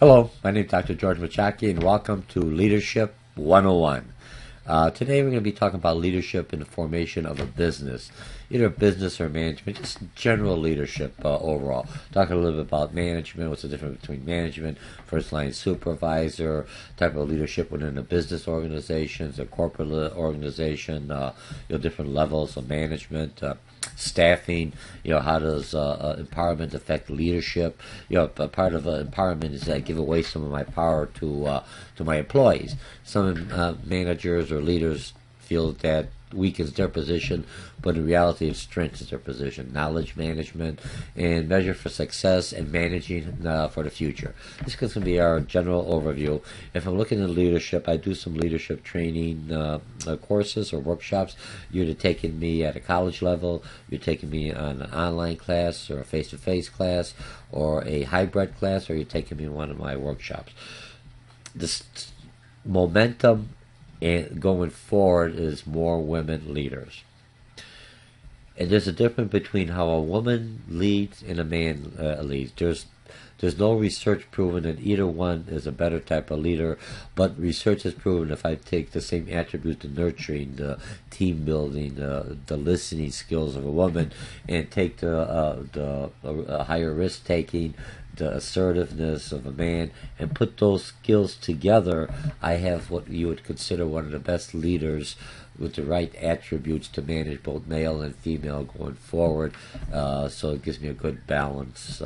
Hello, my name is Dr. George Mochocki, and welcome to Leadership 101. Today we're going to be talking about leadership in the formation of a business, either business or management, just general leadership overall. Talking a little bit about management, what's the difference between management, first line supervisor, type of leadership within a business organization, a corporate organization, different levels of management. Staffing, how does empowerment affect leadership? A part of empowerment is that I give away some of my power to my employees. Some managers or leaders feel that weakens their position, but in reality it strengthens their position. Knowledge management and measure for success and managing for the future. This is going to be our general overview. If I'm looking at leadership, I do some leadership training courses or workshops. You're either taking me at a college level, you're taking me on an online class or a face-to-face class or a hybrid class, or you're taking me in one of my workshops. This momentum and going forward is more women leaders. And there's a difference between how a woman leads and a man leads. There's no research proven that either one is a better type of leader, but research has proven if I take the same attributes, the nurturing, the team building, the listening skills of a woman, and take the higher risk taking, the assertiveness of a man, and put those skills together, I have what you would consider one of the best leaders with the right attributes to manage both male and female going forward. So it gives me a good balance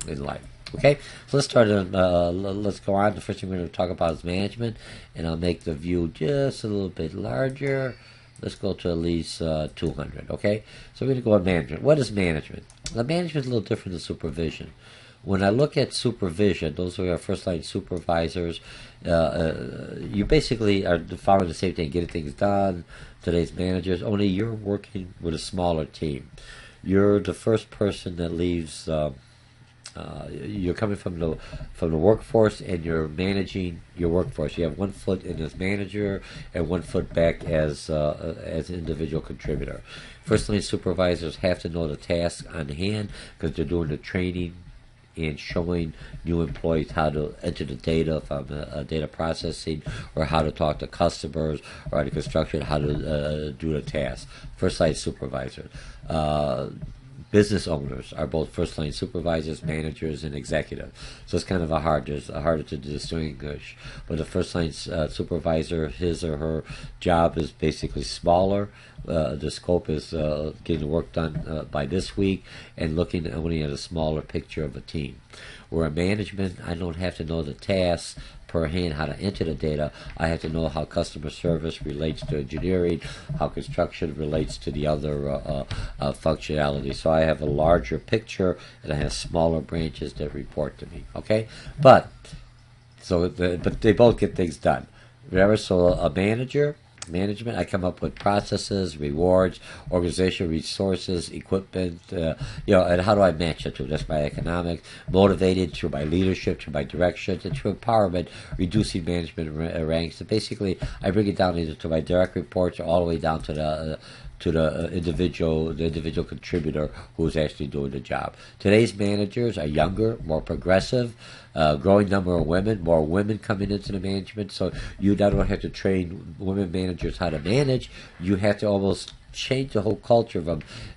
in life. Okay, so let's start. Let's go on. The first thing we're going to talk about is management, and I'll make the view just a little bit larger. Let's go to at least 200. Okay, so we're going to go on management. What is management? Now, management is a little different than supervision. When I look at supervision, those are our first-line supervisors. You basically are following the same thing, getting things done. Today's managers, only you're working with a smaller team. You're the first person that leaves. You're coming from the workforce, and you're managing your workforce. You have one foot in as manager and one foot back as an individual contributor. First-line supervisors have to know the task on hand because they're doing the training and showing new employees how to enter the data from data processing, or how to talk to customers, or the construction, how to do the task. First-line supervisors. Business owners are both first-line supervisors, managers, and executives. So it's kind of harder to distinguish. But the first-line supervisor, his or her job is basically smaller. The scope is getting the work done by this week and looking only at a smaller picture of a team. Where in management, I don't have to know the tasks per hand, how to enter the data. I have to know how customer service relates to engineering, how construction relates to the other functionality. So I have a larger picture, and I have smaller branches that report to me. Okay, but they both get things done. Remember, so a management, I come up with processes, rewards, organizational resources, equipment, and how do I match it to? That's my economics, motivated through my leadership, through my direction, and through empowerment, reducing management ranks. And basically, I bring it down either to my direct reports or all the way down to the individual contributor who's actually doing the job. Today's managers are younger, more progressive, growing number of women, more women coming into the management. So you not only have to train women managers how to manage, you have to almost change the whole culture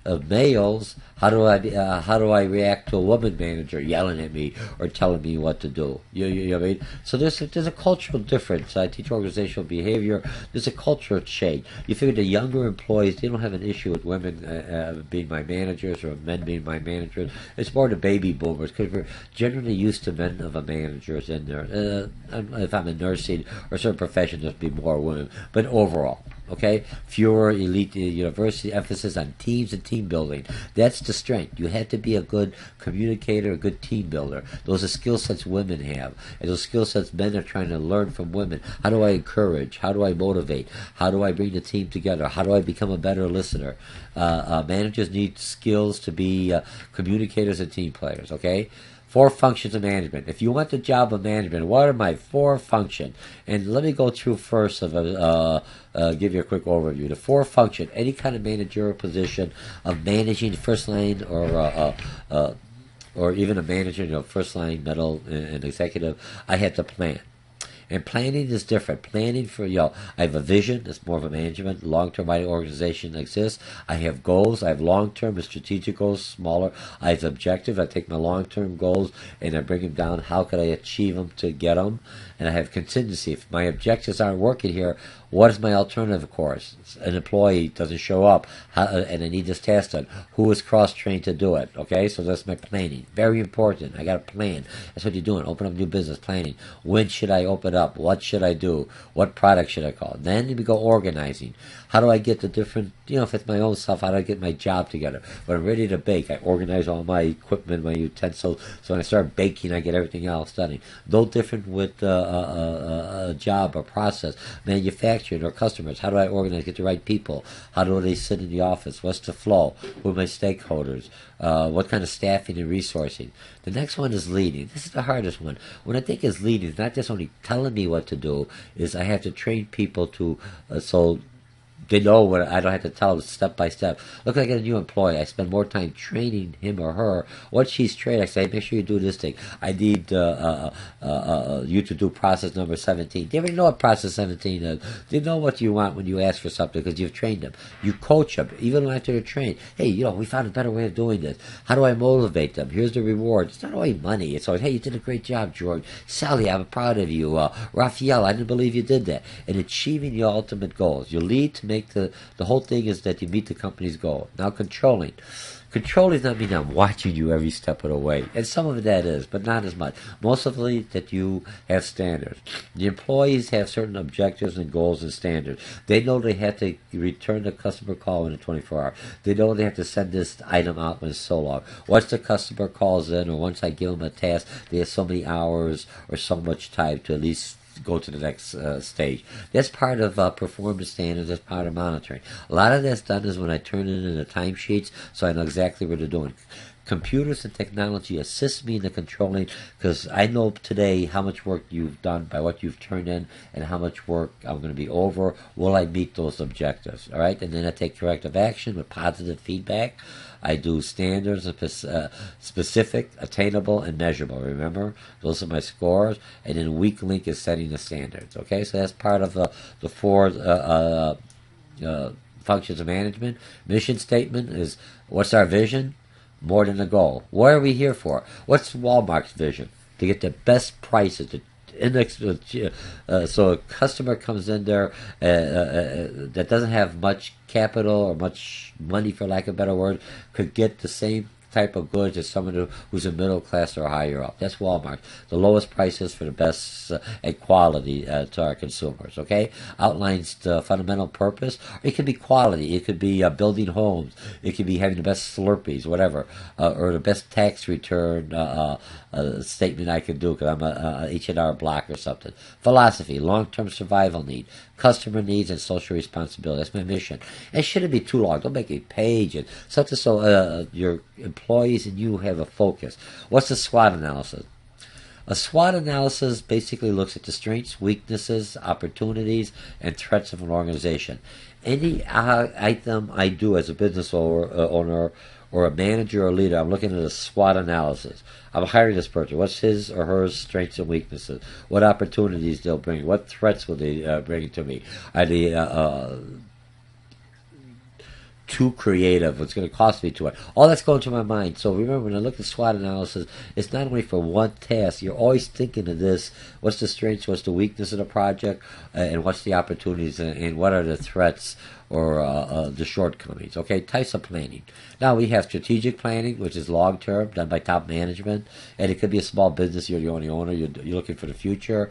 of males. How do I react to a woman manager yelling at me or telling me what to do? You know what I mean? So there's a cultural difference. I teach organizational behavior. There's a cultural change. You figure the younger employees, they don't have an issue with women being my managers or men being my managers. It's more the baby boomers, because we're generally used to men of a managers in there. If I'm in nursing or certain professions, there'll be more women. But overall, okay, fewer elite university, emphasis on teams and team building. That's the strength. You have to be a good communicator, a good team builder. Those are skill sets women have, and those skill sets men are trying to learn from women. How do I encourage? How do I motivate? How do I bring the team together? How do I become a better listener? Managers need skills to be communicators and team players, okay? 4 functions of management. If you want the job of management, what are my 4 functions? And let me go through first give you a quick overview. The 4 functions, any kind of managerial position of managing first line or or even a manager, first line, middle, and executive, I had to plan. And planning is different. Planning for, I have a vision. It's more of a management. Long-term organization exists. I have goals. I have long-term and strategic goals, smaller. I have objectives. I take my long-term goals and I bring them down. How could I achieve them to get them? And I have contingency. If my objectives aren't working here, what is my alternative course? An employee doesn't show up, and I need this task done. Who is cross-trained to do it? Okay, so that's my planning. Very important. I got a plan. That's what you're doing. Open up new business planning. When should I open up? What should I do? What product should I call? Then we go organizing. How do I get the different, if it's my own stuff, how do I get my job together? When I'm ready to bake, I organize all my equipment, my utensils. So when I start baking, I get everything else done. No different with a job or process. Manufacturing or customers. How do I organize, get the right people? How do they sit in the office? What's the flow? Who are my stakeholders? What kind of staffing and resourcing? The next one is leading. This is the hardest one. When I think is leading, it's not just only telling me what to do, is I have to train people to, so they know what I don't have to tell them step by step. Look like a new employee. I spend more time training him or her. Once she's trained, I say, make sure you do this thing. I need you to do process number 17. They already know what process 17 is. They know what you want when you ask for something because you've trained them. You coach them, even after they're trained. Hey, we found a better way of doing this. How do I motivate them? Here's the reward. It's not only money. It's always, hey, you did a great job, George. Sally, I'm proud of you. Raphael, I didn't believe you did that. And achieving your ultimate goals. You lead to make the whole thing is that you meet the company's goal. Now controlling. Controlling does not mean I'm watching you every step of the way. And some of that is, but not as much. Most of it that you have standards. The employees have certain objectives and goals and standards. They know they have to return the customer call in a 24 hour. They know they have to send this item out when it's so long. Once the customer calls in or once I give them a task, they have so many hours or so much time to at least go to the next stage. That's part of performance standards. That's part of monitoring. A lot of that's done is when I turn it in the timesheets, so I know exactly what they're doing. Computers and technology assist me in the controlling because I know today how much work you've done by what you've turned in and how much work I'm going to be over. Will I meet those objectives? All right, and then I take corrective action with positive feedback. I do standards, specific, attainable, and measurable. Remember, those are my scores. And then weak link is setting the standards. Okay, so that's part of the four functions of management. Mission statement is what's our vision? More than a goal. What are we here for? What's Walmart's vision? To get the best prices. So a customer comes in there that doesn't have much capital or much money, for lack of a better word, could get the same type of goods as someone who's a middle class or higher up. That's Walmart. The lowest prices for the best and quality to our consumers. Okay, outlines the fundamental purpose. It could be quality. It could be building homes. It could be having the best Slurpees, whatever, or the best tax return statement I could do because I'm a H&R Block or something. Philosophy, long-term survival need, customer needs, and social responsibility. That's my mission. It shouldn't be too long. Don't make a page and something so your employees and you have a focus. What's the SWOT analysis? A SWOT analysis basically looks at the strengths, weaknesses, opportunities, and threats of an organization. Any item I do as a business owner or a manager or leader, I'm looking at a SWOT analysis. I'm hiring this person. What's his or her strengths and weaknesses? What opportunities they'll bring? What threats will they bring to me? Are they too creative? What's going to cost me too much? All that's going to my mind. So remember, when I look at SWOT analysis, it's not only for one task. You're always thinking of this. What's the strengths? What's the weakness of the project? And what's the opportunities? And what are the threats or the shortcomings? Okay, types of planning. Now we have strategic planning, which is long-term, done by top management. And it could be a small business. You're the only owner. You're looking for the future.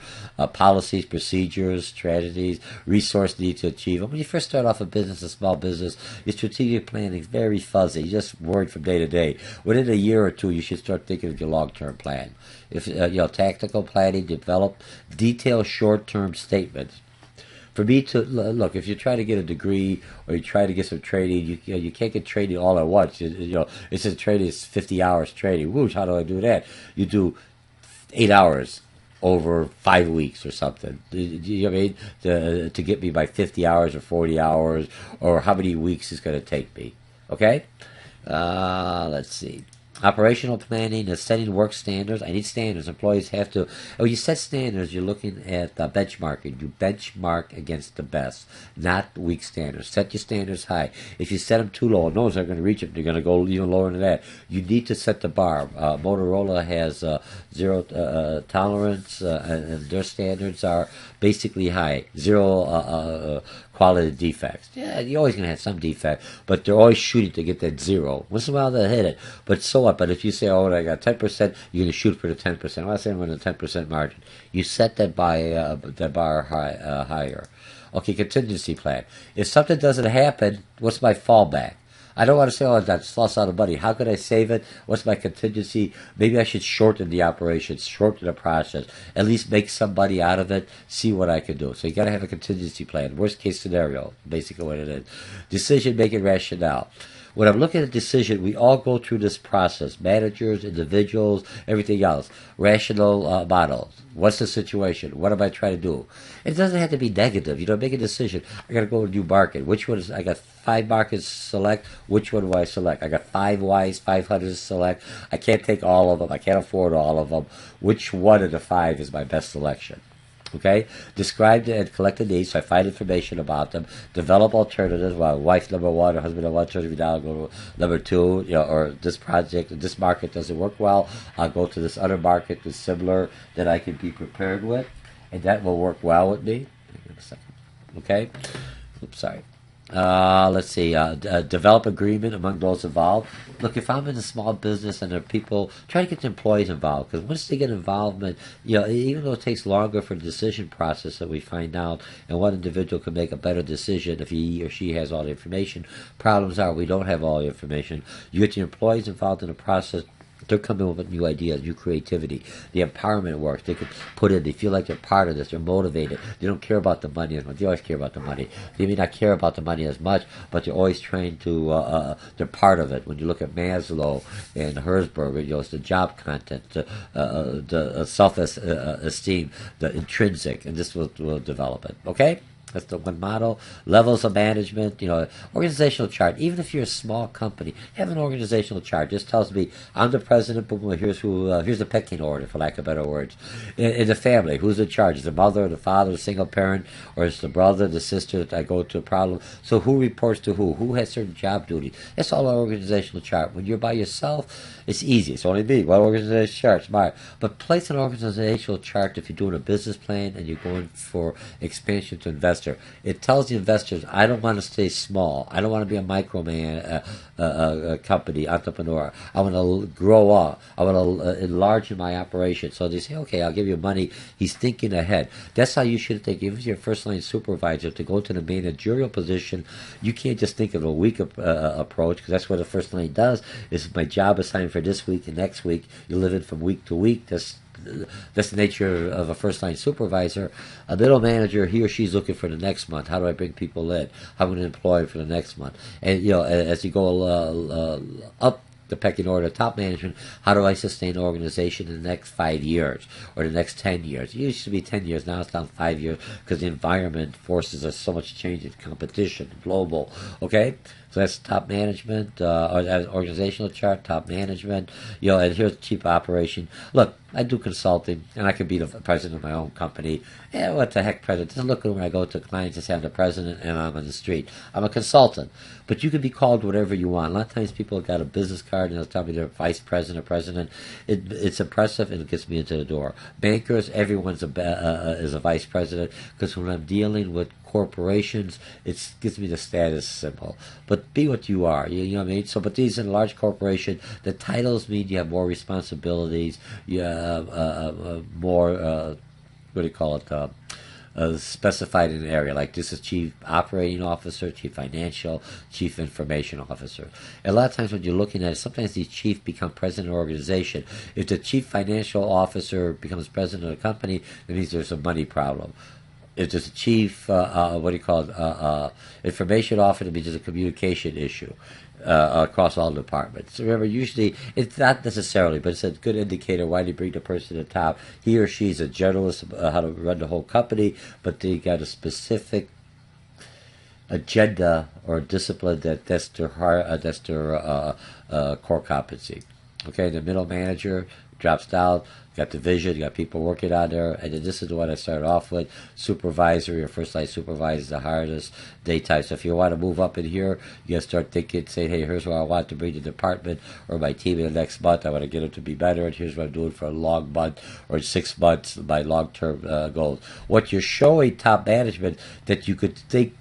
Policies, procedures, strategies, resource needs to achieve them. When you first start off a business, a small business, your strategic planning is very fuzzy. You just worry from day to day. Within a year or two, you should start thinking of your long-term plan. If tactical planning, develop detailed short-term statements. For me to look, if you try to get a degree or you try to get some training, you can't get training all at once. It says training is 50 hours training. Whoosh, how do I do that? You do 8 hours over 5 weeks or something. Do you know what I mean? To get me by 50 hours or 40 hours or how many weeks it's going to take me. Okay? Let's see. Operational planning is setting work standards. I need standards. Employees have to. When you set standards, you're looking at benchmarking. You benchmark against the best, not weak standards. Set your standards high. If you set them too low, no one's going to reach it. They're going to go even lower than that. You need to set the bar. Motorola has zero tolerance, and their standards are basically high. Zero quality defects. Yeah, you're always going to have some defect, but they're always shooting to get that zero. Once in a while they'll hit it, but so what? But if you say, oh, I got 10%, you're going to shoot for the 10%. I'm not saying I'm on a 10% margin. You set that bar higher. Okay, contingency plan. If something doesn't happen, what's my fallback? I don't want to say, oh, that's lost out of money. How could I save it? What's my contingency? Maybe I should shorten the operation, shorten the process, at least make some money out of it, see what I can do. So you got to have a contingency plan. Worst case scenario, basically what it is. Decision-making rationale. When I'm looking at a decision, we all go through this process. Managers, individuals, everything else. Rational model. What's the situation? What am I trying to do? It doesn't have to be negative. You know, make a decision. I got to go to a new market. Which one is? I got 5 markets to select. Which one do I select? I got 5 Ys, 500 to select. I can't take all of them. I can't afford all of them. Which one of the 5 is my best selection? Okay, describe and collect the needs, so I find information about them, develop alternatives. Well, wife number 1 or husband number 1 turns me down, go to number 2, or this project, this market doesn't work well, I'll go to this other market that's similar that I can be prepared with, and that will work well with me. Okay, oops, sorry. Let's see, develop agreement among those involved. Look, if I'm in a small business and there are people, try to get the employees involved, because once they get involvement, even though it takes longer for the decision process that we find out, and one individual can make a better decision if he or she has all the information. Problems are we don't have all the information. You get the employees involved in the process. They're coming with new ideas, new creativity. The empowerment works. They can put in, they feel like they're part of this. They're motivated. They don't care about the money as much. They always care about the money. They may not care about the money as much, but they're always trying to, they're part of it. When you look at Maslow and Herzberg, it's the job content, the self-esteem, the intrinsic, and this will develop it. Okay? That's the one model. Levels of management, organizational chart. Even if you're a small company, have an organizational chart. This tells me I'm the president, but here's the pecking order, for lack of better words. In the family, who's in charge? Is the mother, the father, the single parent, or is the brother, the sister that I go to a problem? So who reports to who? Who has certain job duties? That's all an organizational chart. When you're by yourself, it's easy. It's only me. One organizational chart, smart. But place an organizational chart if you're doing a business plan and you're going for expansion to invest. It tells the investors, I don't want to stay small. I don't want to be a microman company, entrepreneur. I want to grow up. I want to enlarge in my operation. So they say, okay, I'll give you money. He's thinking ahead. That's how you should think. Even if you're a first-line supervisor, to go to the managerial position, you can't just think of a week approach, because that's what the first line does. Is my job assigned for this week and next week. You're living from week to week. That's the nature of a first-line supervisor. A middle manager, he or she's looking for the next month. How do I bring people in? How am I going to employ them for the next month? And as you go up the pecking order, top management, how do I sustain an organization in the next 5 years or the next 10 years? It used to be 10 years, now it's down 5 years because the environment forces us so much change in competition, global. Okay? So that's top management, organizational chart, top management, and here's chief operation. Look, I do consulting, and I could be the president of my own company. What the heck, president? Doesn't look good when I go to clients and say I'm the president and I'm on the street. I'm a consultant. But you can be called whatever you want. A lot of times people have got a business card and they'll tell me they're vice president or president. It's impressive and it gets me into the door. Bankers, everyone's is a vice president, because when I'm dealing with corporations, it gives me the status symbol. But be what you are, you know what I mean? So, but these in a large corporation, the titles mean you have more responsibilities, you have more, what do you call it, specified in an area. Like this is chief operating officer, chief financial, chief information officer. And a lot of times when you're looking at it, sometimes these chiefs become president of an organization. If the chief financial officer becomes president of the company, that means there's a money problem. If there's a chief, information officer, it means there's a communication issue across all departments. So remember, usually, it's not necessarily, but it's a good indicator why they bring the person to the top. He or she's a generalist about how to run the whole company, but they got a specific agenda or discipline that's their core competency. Okay, the middle manager drops down, got the vision, got people working on there, and then this is the one I started off with. Supervisor, your first line supervisor is the hardest daytime. So if you want to move up in here, you gotta start thinking, saying, hey, here's what I want to bring to the department or my team in the next month. I want to get them to be better, and here's what I'm doing for a long month or 6 months, my long-term goals. What you're showing top management that you could think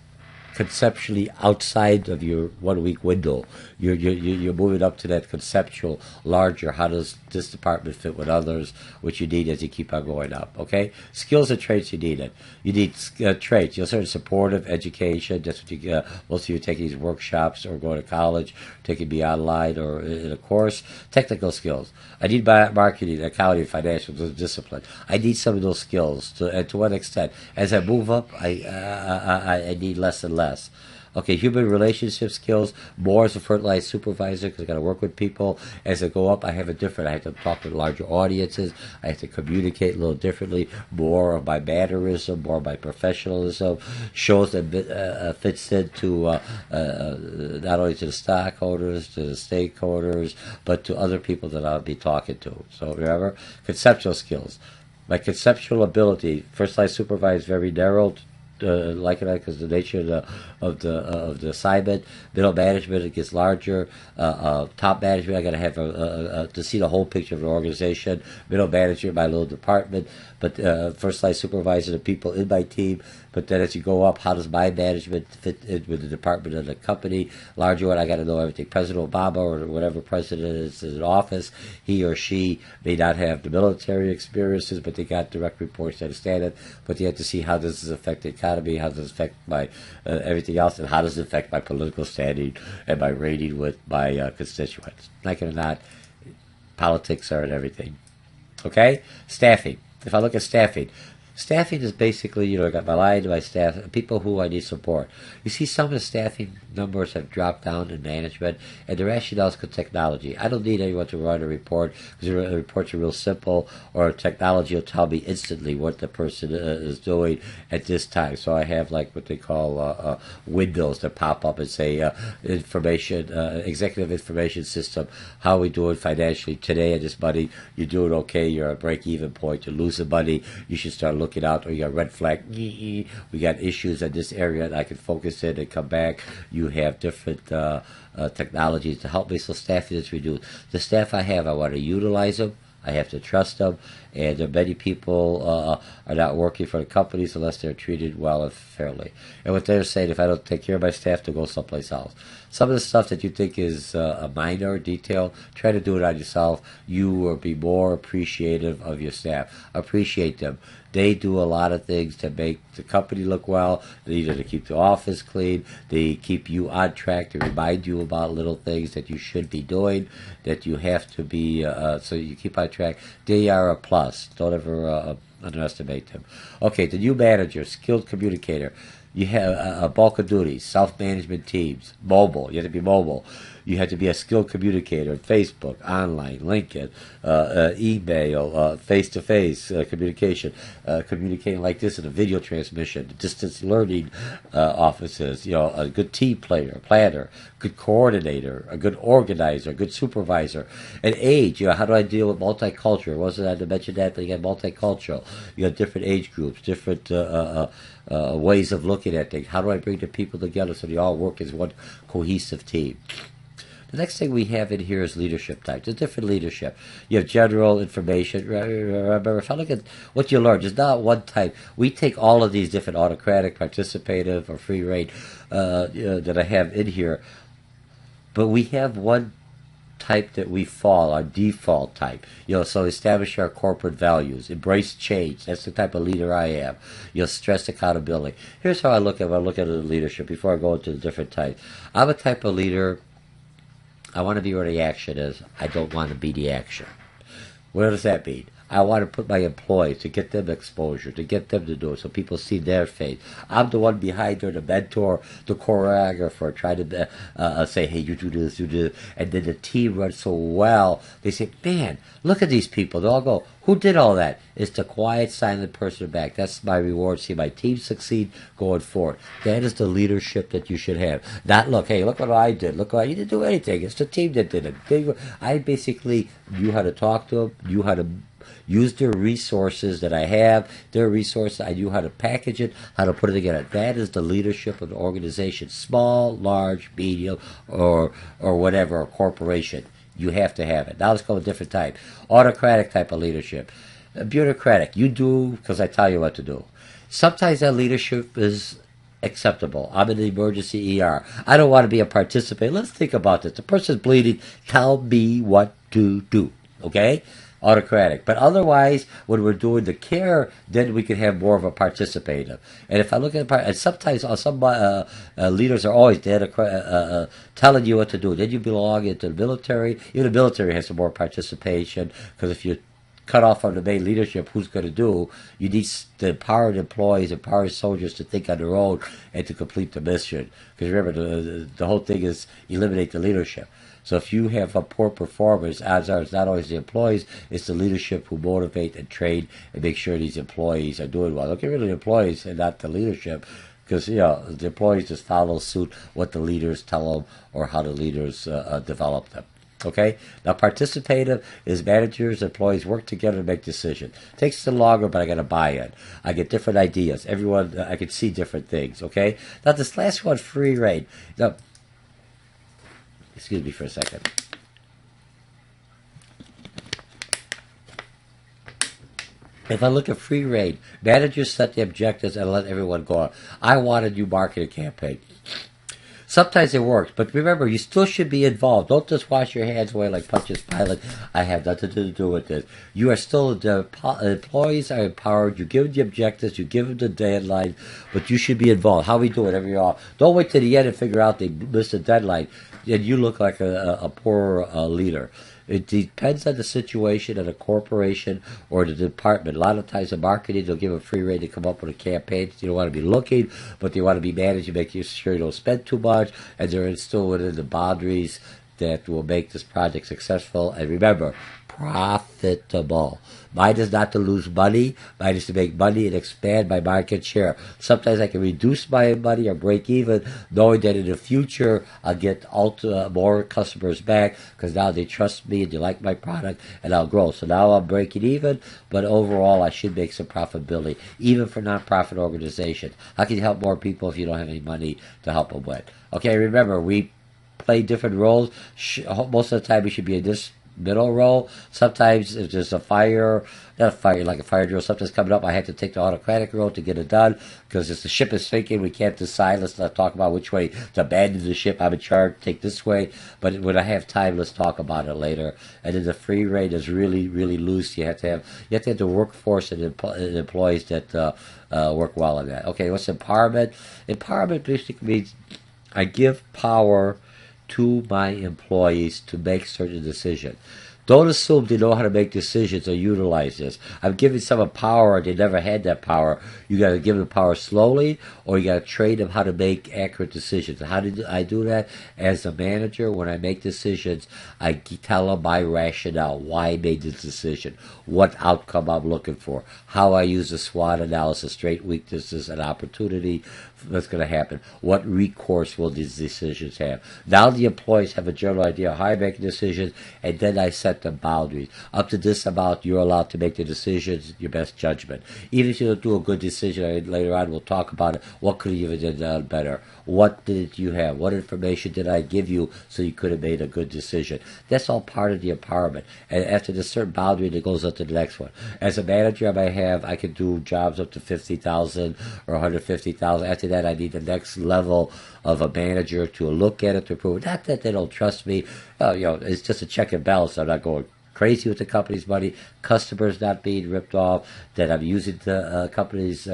conceptually outside of your 1 week window. You're moving up to that conceptual, larger. How does this department fit with others? Which you need as you keep on going up. Okay, skills and traits you need it. You need traits. You'll start supportive education. That's what you. Most of you take these workshops or go to college, taking be online or in a course. Technical skills. I need marketing, accounting, financial discipline. I need some of those skills. And to what extent? As I move up, I need less and less. Okay, human relationship skills, more as a fertilizer supervisor because I got to work with people. As I go up, I have a different, I have to talk to larger audiences. I have to communicate a little differently, more of my mannerism, more of my professionalism, shows that fits into not only to the stockholders, to the stakeholders, but to other people that I'll be talking to. So remember, conceptual skills. My conceptual ability, first line supervisor is very narrow. Like that because the nature of the assignment. Middle management, it gets larger. Top management, I got to have to see the whole picture of an organization. Middle manager, my little department, but first line supervisor, the people in my team. But then as you go up, how does my management fit in with the department of the company? Larger one, I got to know everything. President Obama or whatever president is in office, he or she may not have the military experiences, but they got direct reports to understand it. But you have to see how does this affect the economy, how does it affect my everything else, and how does it affect my political standing and my rating with my constituents. Like it or not, politics are in everything. Okay? Staffing. If I look at staffing is basically, I got my line, my staff, people who I need support. You see, some of the staffing numbers have dropped down in management, and the rationale is because technology. I don't need anyone to run a report, because the reports are real simple, or technology will tell me instantly what the person is doing at this time. So I have like what they call windows that pop up and say, information, executive information system, how are we doing financially today at this money? You're doing okay, you're at a break-even point, you're losing money, you should start looking out, or you got red flag, we got issues in this area that I can focus in and come back. You have different technologies to help me, so staffing is reduced. The staff I have, I want to utilize them, I have to trust them, and there are many people are not working for the companies unless they're treated well and fairly. And what they're saying, if I don't take care of my staff, to go someplace else. Some of the stuff that you think is a minor detail, try to do it on yourself. You will be more appreciative of your staff. Appreciate them. They do a lot of things to make the company look well, either to keep the office clean, they keep you on track, to remind you about little things that you should be doing, that you have to be, so you keep on track. They are a plus. Don't ever underestimate them. Okay, the new manager, skilled communicator. You have a bulk of duties, self-management teams, mobile. You have to be mobile. You have to be a skilled communicator, Facebook, online, LinkedIn, email, face-to-face communication, communicating like this in a video transmission, distance learning offices, a good team player, planner, good coordinator, a good organizer, a good supervisor. And age, how do I deal with multicultural? Wasn't I to mention that, but you got multicultural. You got different age groups, different ways of looking at things. How do I bring the people together so they all work as one cohesive team? The next thing we have in here is leadership types. There's different leadership. You have general information. Remember, if I look at what you learn, there's not one type. We take all of these different autocratic, participative, or free reign that I have in here, but we have one type that we fall, our default type. So establish our corporate values, embrace change. That's the type of leader I am. Stress accountability. Here's how I look at leadership before I go into the different types. I'm a type of leader. I want to be where the action is. I don't want to be the action. What does that mean? I want to put my employees, to get them exposure, to get them to do it, so people see their face. I'm the one behind there, the mentor, the choreographer, trying to say, hey, you do this, you do this. And then the team runs so well, they say, man, look at these people. They all go, Who did all that? It's the quiet, silent person back. That's my reward. See my team succeed going forward. That is the leadership that you should have. Not look, hey, look what I did. Look what you didn't do anything. It's the team that did it. I basically knew how to talk to them, knew how to use their resources that I have, their resources. I knew how to package it, how to put it together. That is the leadership of the organization, small, large, medium, or whatever, a corporation. You have to have it. Now let's go a different type. Autocratic type of leadership. Bureaucratic. You do because I tell you what to do. Sometimes that leadership is acceptable. I'm in the emergency ER. I don't want to be a participant. Let's think about this. The person's bleeding. Tell me what to do. Okay? Autocratic. But otherwise, when we're doing the care, then we can have more of a participative. And if I look at and sometimes some leaders are always dead, telling you what to do. Then you belong into the military. Even the military has some more participation, because if you cut off from the main leadership, who's going to do? You need the empowered employees, empowered soldiers to think on their own and to complete the mission. Because remember, the whole thing is eliminate the leadership. So if you have a poor performance, odds are it's not always the employees, it's the leadership who motivate and train and make sure these employees are doing well. Don't get rid of the employees and not the leadership, because the employees just follow suit what the leaders tell them or how the leaders develop them. Okay? Now, participative is managers, employees work together to make decisions. It takes a little longer, but I got to buy in. I get different ideas. Everyone, I can see different things. Okay? Now, this last one, free reign. Now, excuse me for a second. If I look at free reign, managers set the objectives and let everyone go on. I want a new marketing campaign. Sometimes it works, but remember, you still should be involved. Don't just wash your hands away like Pontius Pilate. I have nothing to do with this. You are still, the employees are empowered. You give them the objectives, you give them the deadline, but you should be involved. How we do it every year. Don't wait till the end and figure out they missed the deadline, and you look like a poor leader. It depends on the situation of the corporation or the department. A lot of times in marketing, they'll give a free rein to come up with a campaign. You don't want to be looking, but they want to be managed. You make sure you don't spend too much, and they're still within the boundaries that will make this project successful. And remember, profitable. Mine is not to lose money. Mine is to make money and expand my market share. Sometimes I can reduce my money or break even, knowing that in the future I'll get more customers back, because now they trust me and they like my product, and I'll grow. So now I'm breaking even, but overall I should make some profitability, even for nonprofit organizations. How can you help more people if you don't have any money to help them with? Okay, remember, we play different roles. Most of the time we should be in this middle role. Sometimes if there's not a fire, like a fire drill, something's coming up, I have to take the autocratic role to get it done, because if the ship is sinking, we can't decide. Let's not talk about which way to abandon the ship. I'm in charge, take this way. But when I have time, let's talk about it later. And then the free rein is really, really loose. You have to have the workforce and employees that work well on that. Okay, what's empowerment? Empowerment basically means I give power to my employees to make certain decisions. Don't assume they know how to make decisions or utilize this. I'm giving someone power and they never had that power. You got to give them power slowly, or you got to train them how to make accurate decisions. How do I do that? As a manager, when I make decisions, I tell them my rationale, why I made this decision, what outcome I'm looking for, how I use the SWOT analysis, strengths, weaknesses, and opportunity that's going to happen. What recourse will these decisions have? Now the employees have a general idea of how I make decisions, and then I set the boundaries. Up to this amount, you're allowed to make the decisions, your best judgment. Even if you don't do a good decision, later on we'll talk about it. What could you have done better? What did you have? What information did I give you so you could have made a good decision? That's all part of the empowerment. And after the certain boundary, it goes up to the next one. As a manager, I can do jobs up to $50,000 or $150,000. After that, I need the next level of a manager to look at it, to prove it. Not that they don't trust me. It's just a check and balance. I'm not going crazy with the company's money, customers not being ripped off, that I'm using the company's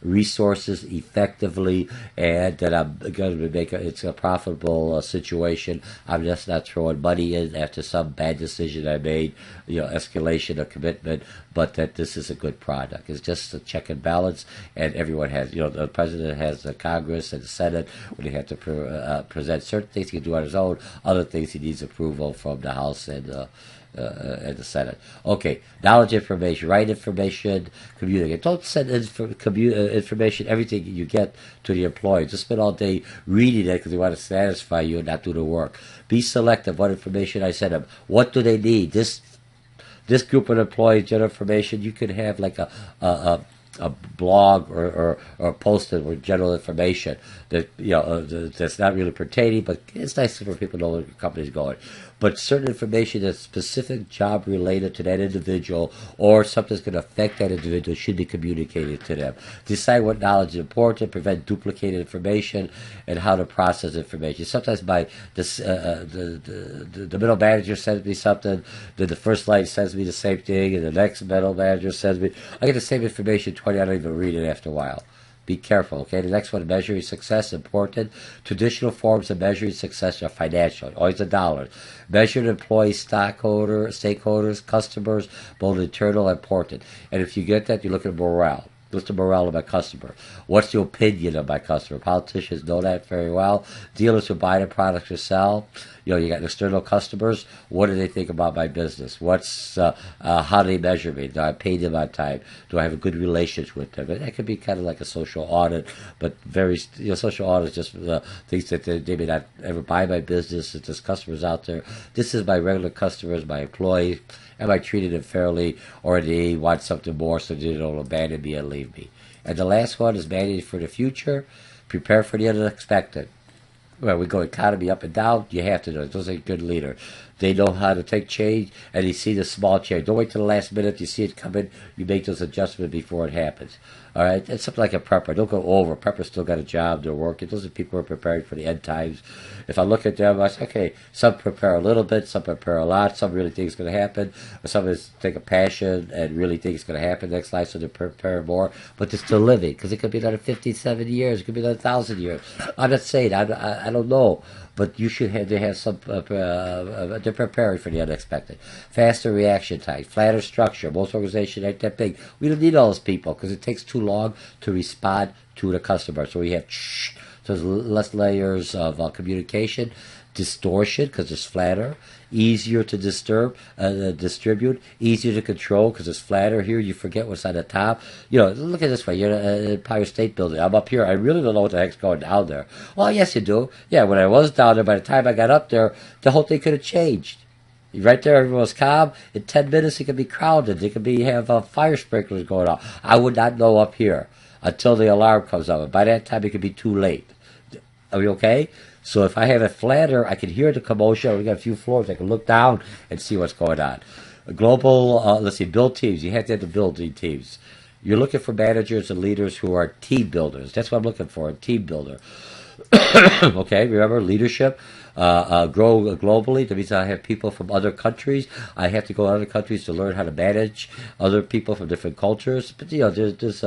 resources effectively, and that I'm going to make it's a profitable situation. I'm just not throwing money in after some bad decision I made, escalation of commitment, but that this is a good product. It's just a check and balance, and everyone has, the president has the Congress and the Senate when they have to present certain things he can do on his own, other things he needs approval from the House and at the Senate. Okay, knowledge, information, right information, communicate. Don't send information, everything you get to the employee. Just spend all day reading it because they want to satisfy you and not do the work. Be selective what information I send them. What do they need? This group of employees, general information, you could have like a blog or posted with general information that that's not really pertaining, but it's nice for people to know where the company's going. But certain information that's specific job related to that individual or something that's going to affect that individual should be communicated to them. Decide what knowledge is important, prevent duplicated information, and how to process information. Sometimes by this, the middle manager sends me something, then the first line sends me the same thing, and the next middle manager sends me. I get the same information 20, I don't even read it after a while. Be careful, okay? The next one, measuring success, important. Traditional forms of measuring success are financial, always the dollars. Measured employees, stakeholders, customers, both internal and important. And if you get that, you look at morale. What's the morale of my customer? What's the opinion of my customer? Politicians know that very well. Dealers who buy the products or sell. You got external customers. What do they think about my business? How do they measure me? Do I pay them on time? Do I have a good relationship with them? And that could be kind of like a social audit, but social audit is just things that they may not ever buy my business. It's just customers out there. This is my regular customers, my employees. Am I treating them fairly, or do they want something more so they don't abandon me and leave me? And the last one is managing for the future. Prepare for the unexpected. Well, we go economy up and down. You have to do it. Those are a good leader. They know how to take change, and you see the small change. Don't wait till the last minute. You see it coming. You make those adjustments before it happens. All right? It's something like a prepper. Don't go over. Prepper's still got a job. They're working. Those are people who are preparing for the end times. If I look at them, I say, okay, some prepare a little bit, some prepare a lot, some really think it's going to happen, or some just take a passion and really think it's going to happen next life, so they prepare more, but they're still living, because it could be another 50, 70 years, it could be another 1,000 years. I'm not saying, I don't know, but you should have some, they're preparing for the unexpected. Faster reaction time, flatter structure. Most organizations aren't that big. We don't need all those people, because it takes too long to respond to the customer. So we have so there's less layers of communication, distortion because it's flatter, easier to distribute, easier to control because it's flatter. Here you forget what's on the top. Look at it this way. You're in an Empire State Building. I'm up here. I really don't know what the heck's going down there. Well, yes, you do. Yeah, when I was down there, by the time I got up there, the whole thing could have changed. Right there, everyone was calm. In 10 minutes, it could be crowded. It could have fire sprinklers going off. I would not know up here until the alarm comes up. And by that time, it could be too late. Are we okay? So if I have it flatter, I can hear the commotion. We got a few floors. I can look down and see what's going on. Global, build teams. You have to have the building teams. You're looking for managers and leaders who are team builders. That's what I'm looking for, a team builder. Okay, remember, leadership. Grow globally. That means I have people from other countries. I have to go to other countries to learn how to manage other people from different cultures. But there's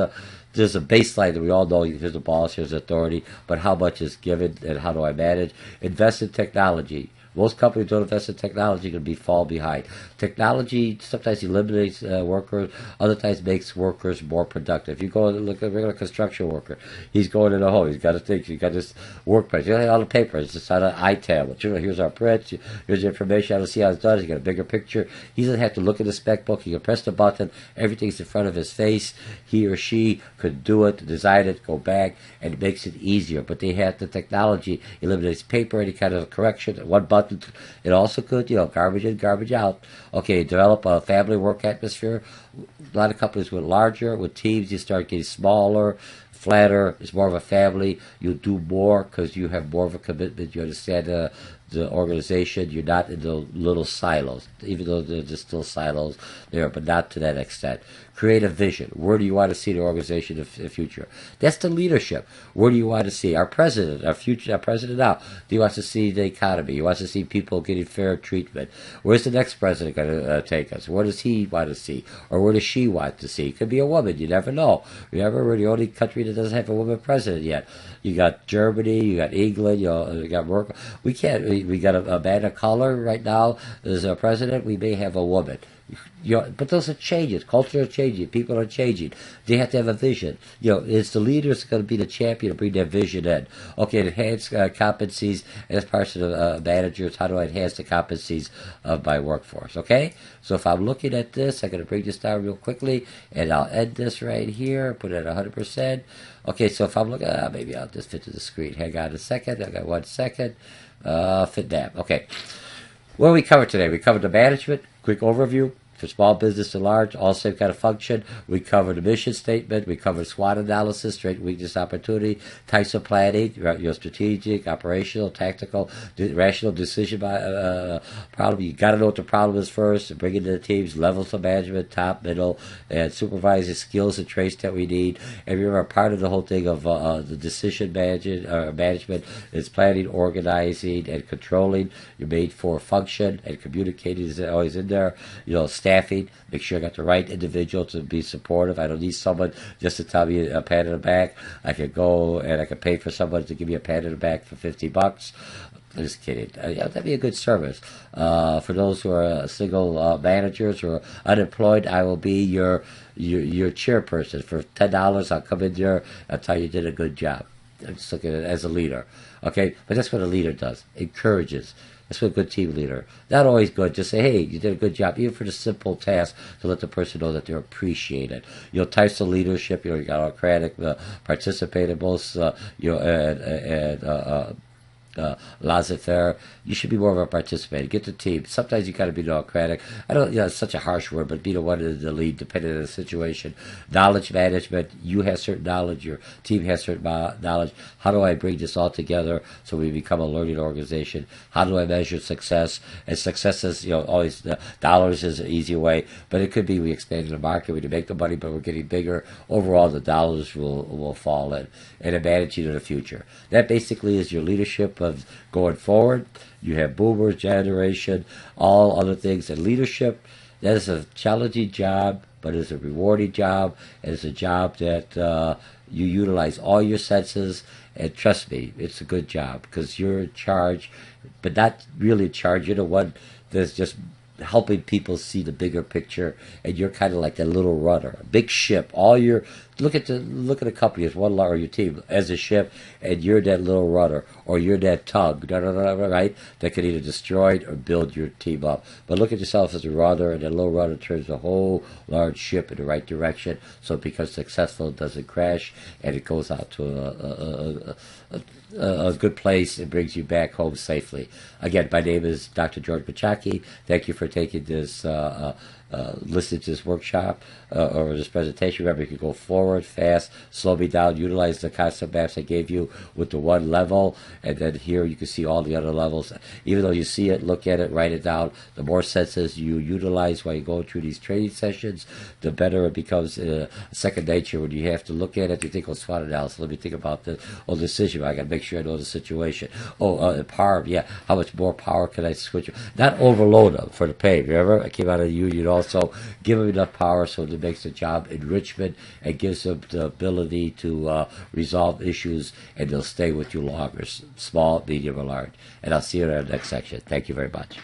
a baseline that we all know. Here's the boss, here's the authority, but how much is given and how do I manage? Invest in technology. Most companies don't invest in technology, going to fall behind. Technology sometimes eliminates workers, other times makes workers more productive. You go and look at a regular construction worker. He's going in a hole. He's got to think. He's got this workplace. You got all the papers. It's on an iTab. Here's our print. Here's the information. I don't see how it's done. He's got a bigger picture. He doesn't have to look at the spec book. He can press the button. Everything's in front of his face. He or she could do it, design it, go back, and it makes it easier. But they have the technology, eliminates paper, any kind of correction, one button. It also could, garbage in, garbage out. Okay, develop a family work atmosphere. A lot of companies went larger. With teams, you start getting smaller, flatter. It's more of a family. You do more because you have more of a commitment. You understand the organization. You're not in the little silos, even though there's still silos there, but not to that extent. Create a vision. Where do you want to see the organization in the future? That's the leadership. Where do you want to see our president, our president now? Do you want to see the economy? You want to see people getting fair treatment? Where's the next president going to take us? Where does he want to see? Or where does she want to see? It could be a woman. You never know. Remember, we're the only country that doesn't have a woman president yet. You got Germany, you got England, you got Merkel. We got a man of color right now as our president. We may have a woman. But those are changes. Culture are changing. People are changing. They have to have a vision. It's the leaders going to be the champion to bring their vision in. Okay, enhance competencies as parts of the managers. How do I enhance the competencies of my workforce? Okay, so if I'm looking at this, I'm going to bring this down real quickly, and I'll end this right here. Put it at 100%. Okay, so if I'm looking, maybe I'll just fit to the screen. Hang on a second. I got 1 second. Fit that. Okay. What we covered today? We covered the management, quick overview for small business to large, all same kind of function. We covered the mission statement. We covered SWOT analysis, strength, weakness, opportunity, types of planning, strategic, operational, tactical, rational decision problem. You got to know what the problem is first, and bring it to the teams, levels of management, top, middle, and supervising skills and traits that we need. And remember, part of the whole thing of the decision management is planning, organizing, and controlling. You're made for function, and communicating is always in there. Staffing, make sure I got the right individual to be supportive. I don't need someone just to tell me a pat on the back. I could go and I could pay for someone to give me a pat on the back for $50. I'm just kidding. That'd be a good service. For those who are single managers or unemployed, I will be your chairperson. For $10, I'll come in there. I'll tell you did a good job. I'm just looking at it as a leader. Okay, but that's what a leader does. Encourages. That's what a good team leader. Not always good. Just say, hey, you did a good job, even for the simple task, to let the person know that they're appreciated. Types of leadership. You got autocratic, participative, most, laissez-faire. You should be more of a participator. Get the team. Sometimes you got to be democratic. I don't. It's such a harsh word, but be the one in the lead, depending on the situation. Knowledge management. You have certain knowledge. Your team has certain knowledge. How do I bring this all together so we become a learning organization? How do I measure success? And success is, always dollars is an easy way, but it could be we expand the market, we make the money, but we're getting bigger. Overall, the dollars will fall in, and it manage you to the future. That basically is your leadership of going forward. You have boomers, generation, all other things. And leadership, that is a challenging job, but it's a rewarding job. And it's a job that you utilize all your senses. And trust me, it's a good job because you're in charge, but not really in charge. You're the one that's just helping people see the bigger picture, and you're kind of like that little rudder, a big ship. Look at a company as one, or your team as a ship, and you're that little rudder, or you're that tug, right? That can either destroy or build your team up. But look at yourself as a rudder, and that little rudder turns the whole large ship in the right direction, so it becomes successful, it doesn't crash, and it goes out to a good place and brings you back home safely. Again, my name is Dr. George Mochocki. Thank you for taking this, listening to this workshop or this presentation. Remember, you can go forward, fast, slow me down, utilize the concept maps I gave you with the one level, and then here you can see all the other levels. Even though you see it, look at it, write it down. The more senses you utilize while you go through these training sessions, the better it becomes second nature. When you have to look at it, you think, SWOT analysis. Let me think about this. Decision. I got to make sure I know the situation. Power. Yeah. How much more power can I switch? Not overload them for the pay. Remember, I came out of the union also. Give them enough power so that it makes the job enrichment and gives them the ability to resolve issues, and they'll stay with you longer, small, medium, or large. And I'll see you in our next section. Thank you very much.